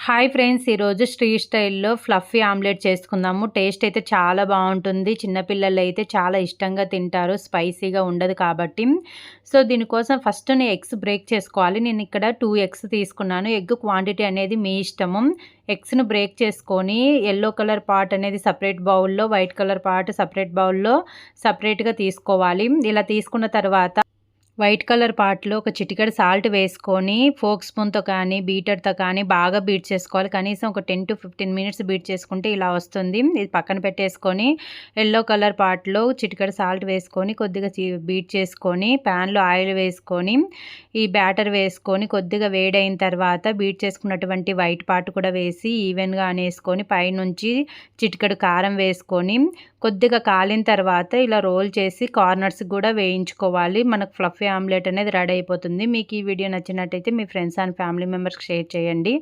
Hi friends, ఈరోజు street స్టైల్‌లో fluffy omelette చేసుకుందాము. టేస్ట్ అయితే చాలా బావుంటుంది. చిన్న పిల్లలైతే చాలా ఇష్టంగా తింటారు. స్పైసీగా ఉండదు కాబట్టి. సో, దీనికోసం ఫస్ట్ ఎగ్స్ బ్రేక్ చేసుకోవాలి. నేను ఇక్కడ 2 ఎగ్స్ తీసుకున్నాను. ఎగ్ క్వాంటిటీ అనేది మీ ఇష్టము. ఎగ్స్‌ను బ్రేక్ చేసుకొని యెల్లో కలర్ పార్ట్ అనేది సెపరేట్ బౌల్‌లో, వైట్ కలర్ పార్ట్ సెపరేట్ బౌల్‌లో సెపరేట్‌గా తీసుకోవాలి. ఇలా తీసుకున్న తర్వాత వైట్ కలర్ పార్ట్‌లో ఒక చిటికెడు సాల్ట్ వేసుకొని ఫోర్క్ స్పూన్‌తో కానీ, బీటర్‌తో కానీ బాగా బీట్ చేసుకోవాలి. కనీసం ఒక 10-15 మినిట్స్ బీట్ చేసుకుంటే ఇలా వస్తుంది. ఇది పక్కన పెట్టేసుకొని యెల్లో కలర్ పార్ట్‌లో చిటికెడు సాల్ట్ వేసుకొని కొద్దిగా బీట్ చేసుకొని ప్యాన్‌లో ఆయిల్ వేసుకొని ఈ బ్యాటర్ వేసుకొని కొద్దిగా వేడైన తర్వాత బీట్ చేసుకున్నటువంటి వైట్ పార్ట్ కూడా వేసి ఈవెన్‌గా అనేసుకొని పైనుంచి చిటికెడు కారం వేసుకొని కొద్దిగా కాలిన తర్వాత ఇలా రోల్ చేసి కార్నర్స్ కూడా వేయించుకోవాలి. మనకు ఫ్లఫీ ఆమ్లెట్ అనేది రెడీ అయిపోతుంది. మీకు ఈ వీడియో నచ్చినట్టయితే మీ ఫ్రెండ్స్ అండ్ ఫ్యామిలీ మెంబర్స్‌కి షేర్ చేయండి.